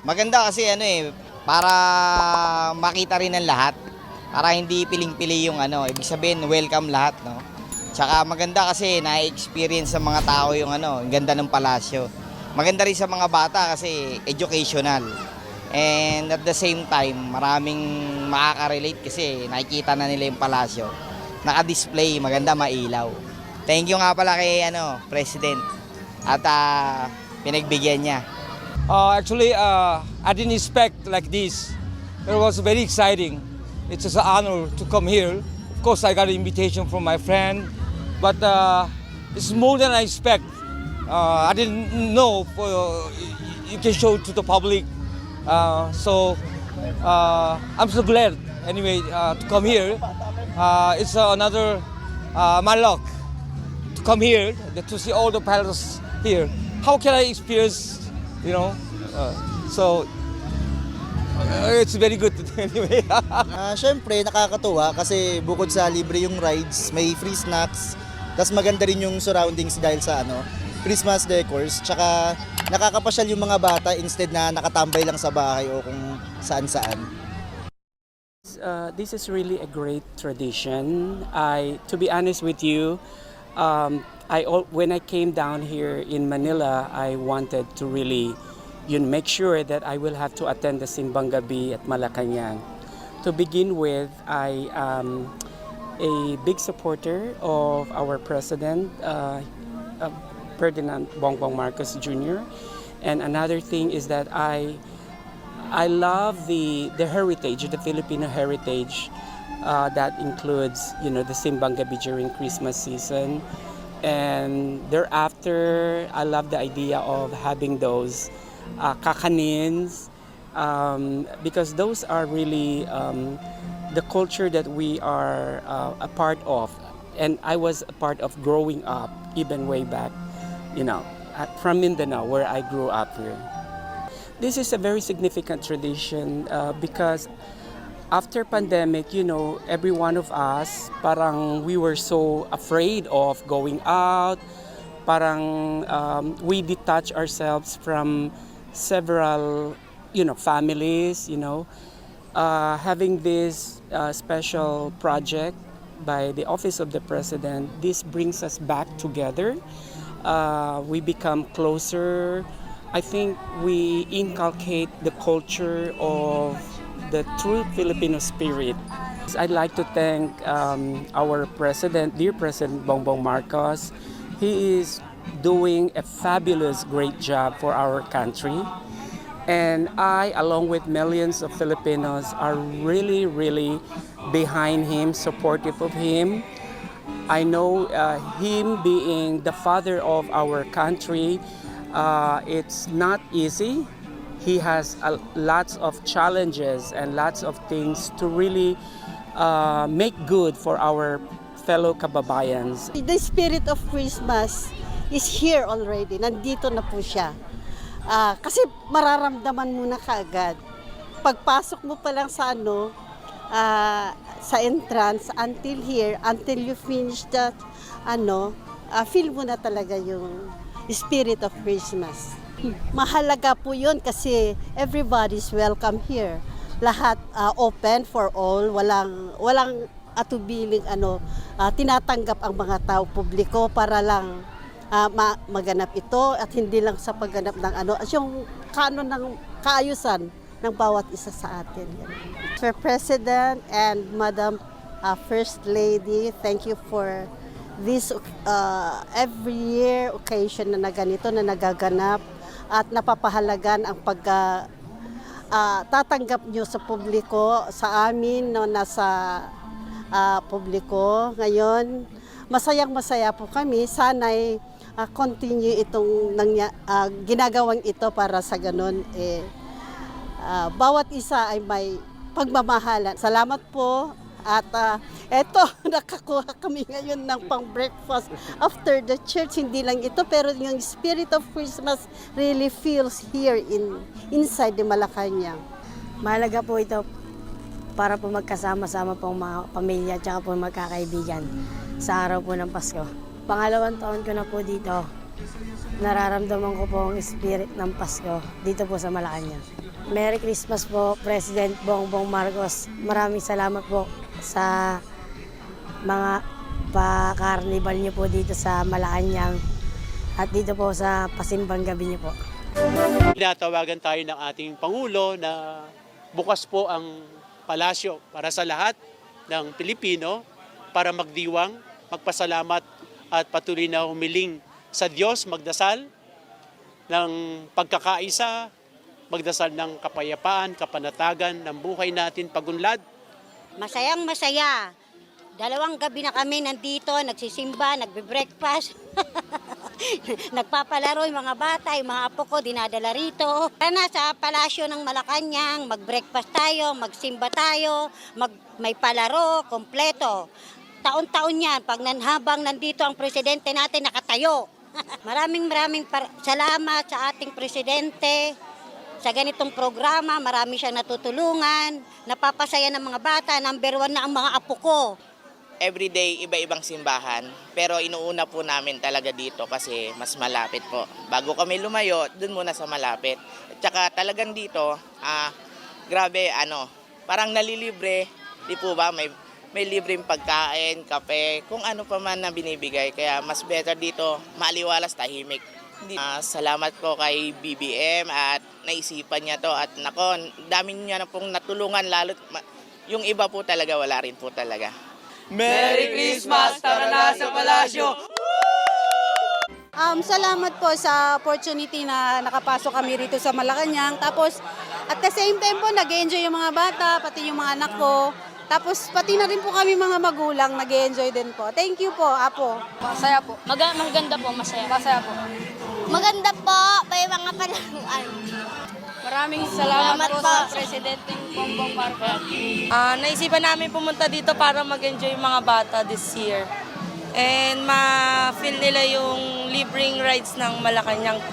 Maganda kasi para makita rin ng lahat. Para hindi piling-pili yung ibig sabihin welcome lahat, no? Tsaka maganda kasi na-experience sa mga tao yung ang ganda ng palasyo. Maganda rin sa mga bata kasi educational. And at the same time, maraming makaka-relate kasi nakikita na nila yung palasyo. Naka-display, maganda, mailaw. Thank you nga pala kay President at pinagbigyan niya. Actually, I didn't expect like this. It was very exciting. It's just an honor to come here. Of course, I got an invitation from my friend, but it's more than I expect. I didn't know you can show to the public. So I'm so glad anyway to come here. It's another my luck to come here to see all the palaces here. How can I experience, so it's very good anyway. Siyempre, nakakatuwa kasi bukod sa libre yung rides, may free snacks. Tapos maganda rin yung surroundings dahil sa Christmas decors. Tsaka nakakapasyal yung mga bata instead na nakatambay lang sa bahay o kung saan-saan. This is really a great tradition. To be honest with you, when I came down here in Manila, I wanted to really make sure that I will have to attend the Simbang Gabi at Malacanang. To begin with, I am a big supporter of our President, Ferdinand Bongbong Marcos Jr. And another thing is that I love the heritage, the Filipino heritage that includes, the Simbang Gabi during Christmas season. And thereafter, I love the idea of having those kakanins, because those are really the culture that we are a part of. And I was a part of growing up, even way back, from Mindanao, where I grew up here. This is a very significant tradition because after pandemic, every one of us, parang we were so afraid of going out. Parang we detach ourselves from several, families, having this special project by the Office of the President, this brings us back together. We become closer. I think we inculcate the culture of the true Filipino spirit. I'd like to thank our President, dear President Bongbong Marcos. He is doing a fabulous, great job for our country. And I, along with millions of Filipinos, are really, really behind him, supportive of him. I know him being the father of our country, it's not easy. He has lots of challenges and lots of things to really make good for our fellow kababayans. The spirit of Christmas is here already. Nandito na po siya. Kasi mararamdaman mo na kaagad. Pagpasok mo pa lang sa sa entrance until here, until you finish that, feel mo na talaga yung spirit of Christmas. Mahalaga po yun kasi everybody's welcome here. Lahat open for all, walang atubiling tinatanggap ang mga tao publiko para lang maganap ito at hindi lang sa pagganap ng yung kanon ng kaayusan ng bawat isa sa atin. Sir President and Madam First Lady, thank you for this every year occasion na ganito na nagaganap at napapahalagan ang tatanggap nyo sa publiko, sa amin nasa publiko. Ngayon, masayang-masaya po kami. Sana'y continue itong ginagawang ito para sa ganun. Bawat isa ay may pagmamahalan. Salamat po. At eto, nakakuha kami ngayon ng pang-breakfast after the church. Hindi lang ito, pero yung spirit of Christmas really feels here inside the Malacanang. Mahalaga po ito para po magkasama-sama po mga pamilya at po magkakaibigan sa araw po ng Pasko. Pangalawang taon ko na po dito. Nararamdaman ko po ang spirit ng Pasko dito po sa Malacanang. Merry Christmas po, President Bongbong Marcos. Maraming salamat po sa mga pa-carnival niyo po dito sa Malacanang at dito po sa pasimbang gabi niyo po. Tinatawagan tayo ng ating Pangulo na bukas po ang palasyo para sa lahat ng Pilipino para magdiwang, magpasalamat at patuloy na humiling sa Diyos, magdasal ng pagkakaisa, magdasal ng kapayapaan, kapanatagan ng buhay natin pagunlad. Masayang masaya. 2 gabi na kami nandito, nagsisimba, nagbe-breakfast. Nagpapalaro yung mga bata, yung mga apo ko, dinadala rito. Sana sa palasyo ng Malacanang, mag-breakfast tayo, magsimba tayo, may palaro, kompleto. Taon-taon yan, habang nandito ang presidente natin nakatayo. Maraming salamat sa ating presidente. Sa ganitong programa, marami siyang natutulungan, napapasaya ng mga bata, number 1 na ang mga apo ko. Everyday, iba-ibang simbahan. Pero inuuna po namin talaga dito kasi mas malapit po. Bago kami lumayo, dun muna sa malapit. At saka talagang dito, grabe, parang nalilibre. Di po ba, may libreng pagkain, kape, kung ano pa man na binibigay. Kaya mas better dito, maaliwalas, tahimik. Salamat po kay BBM at naisipan niya to. At nako, dami niya na pong natulungan, lalo yung iba po talaga, wala rin po talaga. Merry Christmas! Tara na sa palasyo! Salamat po sa opportunity na nakapasok kami rito sa Malacanang. Tapos at the same time po nag-enjoy yung mga bata, pati yung mga anak ko. Tapos pati na rin po kami mga magulang nag-enjoy din po. Thank you po, Apo. Masaya po. Maganda po, masaya. Masaya po. Maganda po, may mga palaruan. Maraming salamat po sa Presidente Bongbong Marcos. Naisipan namin pumunta dito para mag-enjoy yung mga bata this year. And ma-feel nila yung libreng rides ng Malacanang.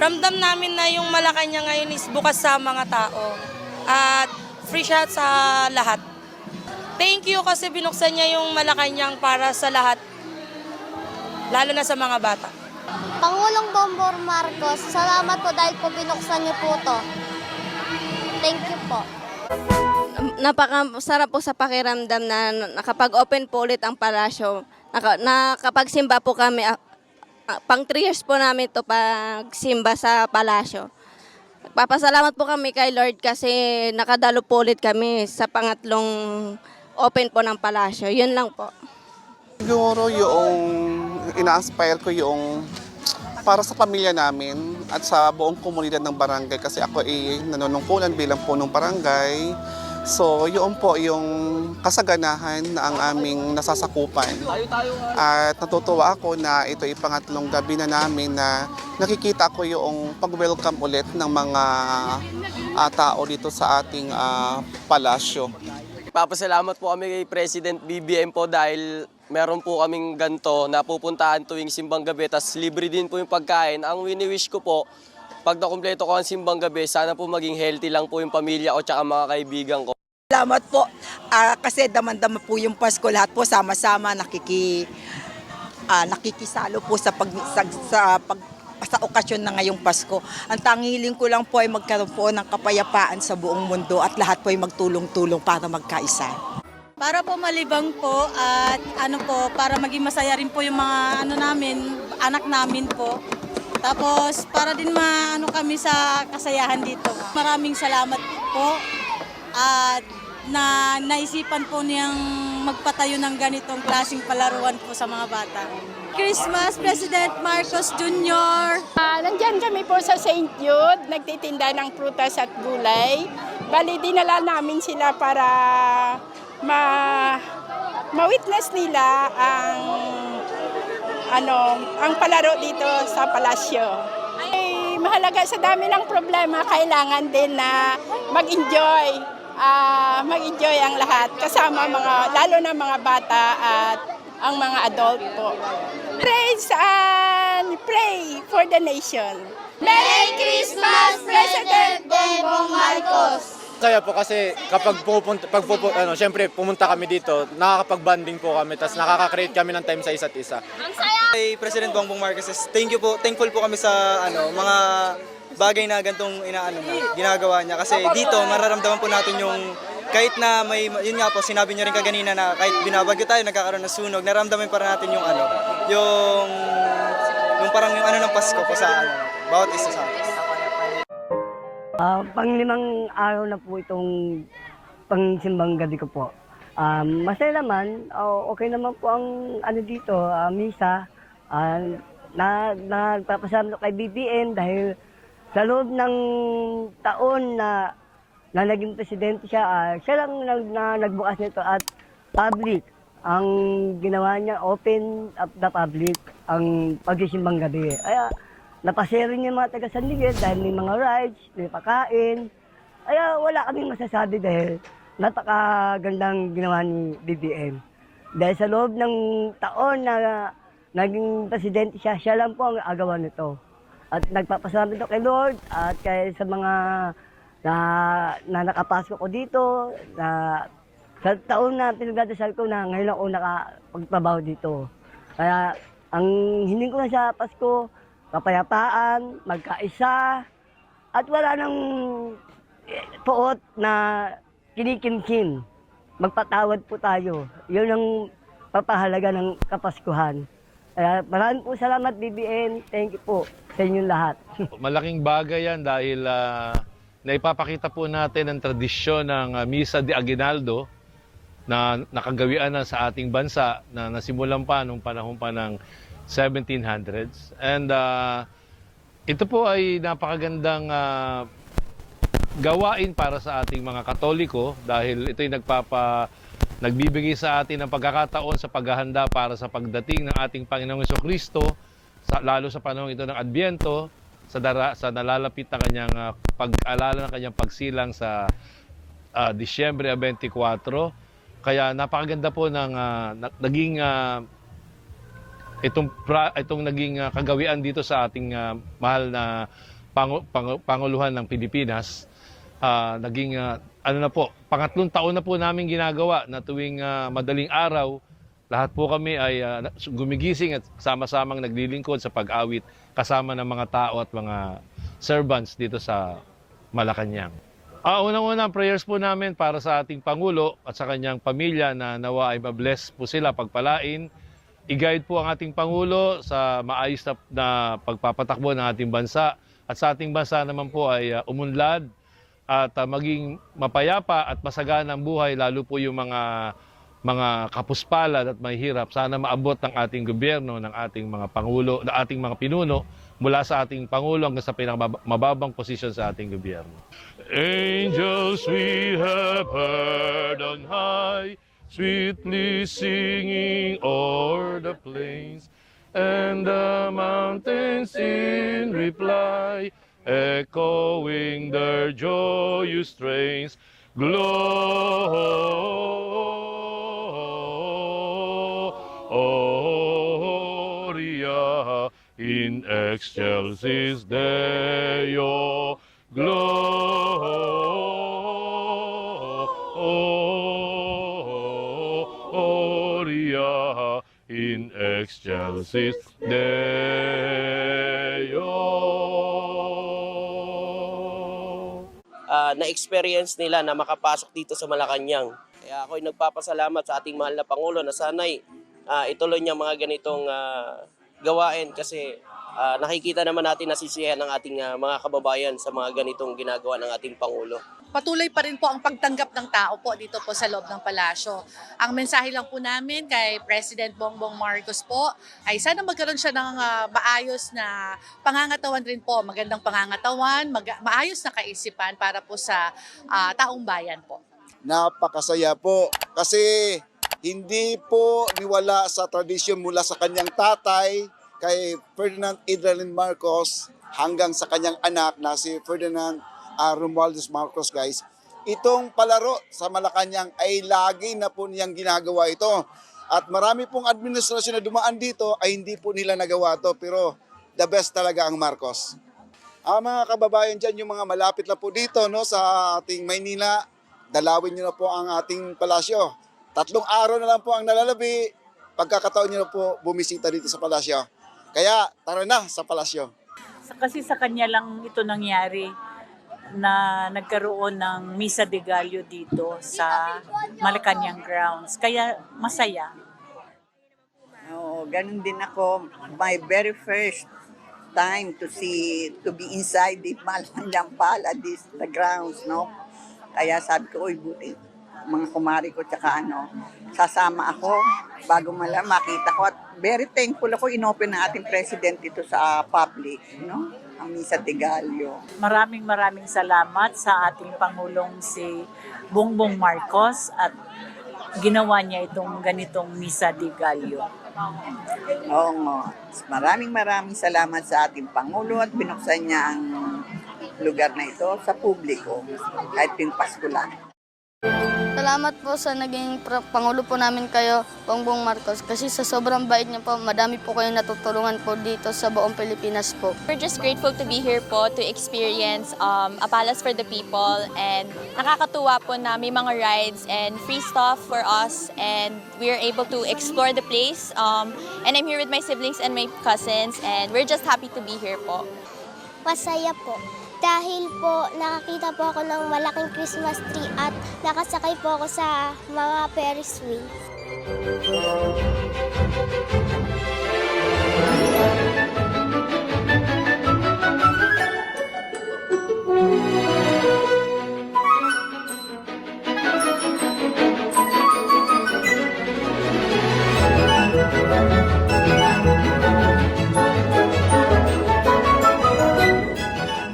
Ramdam namin na yung Malacanang ngayon is bukas sa mga tao. At free siya sa lahat. Thank you kasi binuksan niya yung Malacanang para sa lahat. Lalo na sa mga bata. Pangulong Bongbong Marcos, salamat po dahil po binuksan niyo po to. Thank you po. Napakasarap po sa pakiramdam na nakapag-open po ulit ang palasyo. Nakapagsimba po kami, pang 3 years po namin ito pagsimba sa palasyo. Papasalamat po kami kay Lord kasi nakadalo po ulit kami sa pangatlong open po ng palasyo. Yun lang po. Siguro yung ina-aspire ko yung para sa pamilya namin at sa buong komunidad ng barangay kasi ako ay nanunungkulan bilang punong barangay. So yun po yung kasaganahan na ang aming nasasakupan. At natutuwa ako na ito ay pangatlong gabi na namin na nakikita ko yung pag-welcome ulit ng mga tao dito sa ating palasyo. Papasalamat po kami kay President BBM po dahil meron po kaming ganito na pupuntahan tuwing simbang gabi, tas libre din po yung pagkain. Ang wini-wish ko po, pag nakumpleto ko ang simbang gabi, sana po maging healthy lang po yung pamilya ko tsaka mga kaibigan ko. Salamat po, kasi daman-dama po yung Pasko, lahat po sama-sama nakikisalo po sa okasyon na ngayong Pasko. Ang tanghiling ko lang po ay magkaroon po ng kapayapaan sa buong mundo at lahat po ay magtulong-tulong para magkaisa. Para po malibang po at para maging masaya rin po yung mga anak namin po. Tapos para din kami sa kasayahan dito. Maraming salamat po at naisipan po niyang magpatayo ng ganitong klaseng palaruan po sa mga bata. Christmas, President Marcos Jr. Nandyan kami po sa St. Jude, nagtitinda ng prutas at gulay. Bali, dinala namin sila para ma-witness nila ang palaro dito sa palasyo. Ay, mahalaga sa dami ng problema, kailangan din na mag-enjoy ang lahat kasama lalo na mga bata at ang mga adult po. Praise and pray for the nation. Merry Christmas, President Bongbong Marcos! Kaya po kasi kapag syempre pumunta kami dito, nakakapag-bonding po kami, tapos nakaka-create kami ng time sa isa't isa. Kay President Bongbong Marcos, thank you po, thankful po kami sa mga bagay na gantong ginagawa niya. Kasi dito, mararamdaman po natin yung kahit na yun nga po, sinabi niyo rin kaganina na kahit binabagyo tayo, nagkakaroon ng sunog, nararamdaman pa natin yung yung parang yung ng Pasko po sa bawat isa sa atin. Panglimang araw na po itong pangsimbang gabi ko po. Masaya naman, okay naman po ang dito, misa. Nagpapasalamat kay BBM dahil sa loob ng taon na naging presidente siya, siya lang nagbukas nito at public. Ang ginawa niya, open up the public, ang pagsimbang gabi. Kaya napasaya rin yung mga taga San Miguel dahil may mga rides, may pakain. Kaya wala kaming masasabi dahil napakagandang ginawa ni BBM. Dahil sa loob ng taon na naging presidente siya, siya lang po ang agawan nito. At nagpapasalamat ito kay Lord at kay sa mga na nakapasok ko dito, sa taon na pinagdadasal ko na ngayon ako nakapagtrabaho dito. Kaya ang hiling ko na sa Pasko, kapayapaan, magkaisa, at wala nang puot na kinikimkim. Magpatawad po tayo. Yun ang papahalaga ng Kapaskuhan. Kaya maraming po salamat BBM. Thank you po sa inyong lahat. Malaking bagay yan dahil naipapakita po natin ang tradisyon ng Misa de Aguinaldo na nakagawian na sa ating bansa na nasimulan pa nung panahon pa ng 1700s. And ito po ay napakagandang gawain para sa ating mga Katoliko dahil ito'y nagbibigay sa atin ng pagkakataon sa paghahanda para sa pagdating ng ating Panginoong Jesucristo, lalo sa panahon ito ng Adbyento, sa nalalapit na kanyang pag-alala ng kanyang pagsilang sa Disyembre 24. Kaya napakaganda po ng naging itong naging kagawian dito sa ating mahal na Panguluhan ng Pilipinas. Naging pangatlong taon na po namin ginagawa na tuwing madaling araw, lahat po kami ay gumigising at sama-samang naglilingkod sa pag-awit kasama ng mga tao at mga servants dito sa Malacanang. Unang-unang prayers po namin para sa ating Pangulo at sa kanyang pamilya na nawa ay mabless po sila, pagpalain. I-guide po ang ating Pangulo sa maayos na pagpapatakbo ng ating bansa. At sa ating bansa naman po ay umunlad at maging mapayapa at masagana ang buhay, lalo po yung mga kapuspalad at mahihirap. Sana maabot ng ating gobyerno, ng ating mga Pangulo, ng ating mga pinuno, mula sa ating Pangulo hanggang sa pinakamababang posisyon sa ating gobyerno. Angels we have heard on high, sweetly singing o'er the plains, and the mountains in reply, echoing their joyous strains. Gloria in excelsis Deo, Gloria in excelsis Deo. Na-experience nila na makapasok dito sa Malacanang. Kaya ako'y nagpapasalamat sa ating mahal na Pangulo na sana'y ituloy niya mga ganitong gawain kasi nakikita naman natin nasisiyahan ng ating mga kababayan sa mga ganitong ginagawa ng ating Pangulo. Patuloy pa rin po ang pagtanggap ng tao po dito po sa loob ng palasyo. Ang mensahe lang po namin kay President Bongbong Marcos po ay sana magkaroon siya ng maayos na pangangatawan rin po, magandang pangangatawan, maayos na kaisipan para po sa taong bayan po. Napakasaya po kasi hindi po niwala sa tradisyon mula sa kanyang tatay kay Ferdinand Idralin Marcos hanggang sa kanyang anak na si Ferdinand Romualdez Marcos, guys. Itong palaro sa Malacanang ay lagi na po niyang ginagawa ito. At marami pong administrasyon na dumaan dito ay hindi po nila nagawa ito. Pero the best talaga ang Marcos. Mga kababayan dyan, yung mga malapit na po dito sa ating Maynila, dalawin nyo na po ang ating palasyo. 3 araw na lang po ang nalalabi. Pagkakataon nyo na po bumisita dito sa palasyo. Kaya tara na sa palasyo. Kasi sa kanya lang ito nangyari na nagkaroon ng Misa de Gallo dito sa Malacanang grounds. Kaya masaya. Oo, ganun din ako. My very first time to be inside the Malacanang Pala, the grounds, no? Kaya sabi ko, uy, buti, mga kumari ko, tsaka sasama ako bago makita ko. At very thankful ako, inopen na ating president dito sa public, no? Ang Misa de Gallo. Maraming salamat sa ating Pangulong si Bongbong Marcos at ginawa niya itong ganitong Misa de Gallo. Oo nga. Maraming salamat sa ating Pangulo at binuksan niya ang lugar na ito sa publiko kahit yung Pasko lang. Salamat po sa naging Pangulo po namin kayo, Bongbong Marcos. Kasi sa sobrang bait niyo po, madami po kayong natutulungan po dito sa buong Pilipinas po. We're just grateful to be here po to experience a palace for the people, and nakakatuwa po na may mga rides and free stuff for us, and we're able to explore the place. And I'm here with my siblings and my cousins, and we're just happy to be here po. Masaya po. Dahil po nakakita po ako ng malaking Christmas tree at nakasakay po ako sa mga Ferris wheel.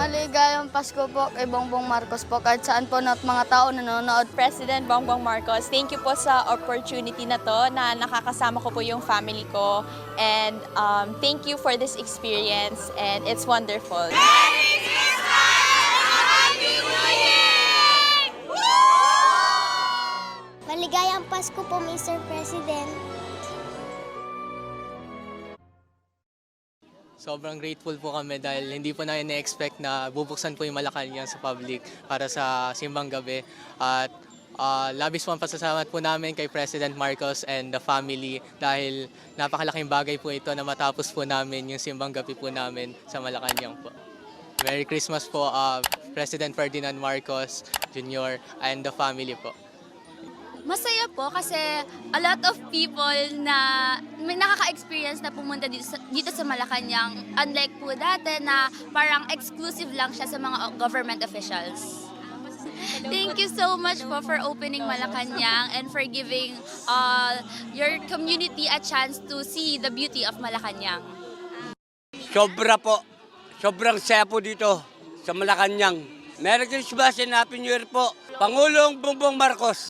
Maligayang Pasko po kay Bongbong Marcos po, kahit saan po na mga tao nanonood. President Bongbong Marcos, thank you po sa opportunity na to na nakakasama ko po yung family ko, and thank you for this experience, and it's wonderful. Merry Christmas! Happy New Year! Maligayang Pasko po, Mr. President. Sobrang grateful po kami dahil hindi po namin na-expect na bubuksan po yung Malacanang sa public para sa simbang gabi. At labis po ang pasasalamat po namin kay President Marcos and the family dahil napakalaking bagay po ito na matapos po namin yung simbang gabi po namin sa Malacanang po. Merry Christmas po, President Ferdinand Marcos Jr. and the family po. Masaya po kasi a lot of people na may nakaka-experience na pumunta dito sa Malacanang, unlike po dati na parang exclusive lang siya sa mga government officials. Thank you so much po for opening Malacanang and for giving your community a chance to see the beauty of Malacanang. Sobra po. Sobrang saya po dito sa Malacanang. Merry Christmas and Happy New Year po. Pangulong Bongbong Marcos.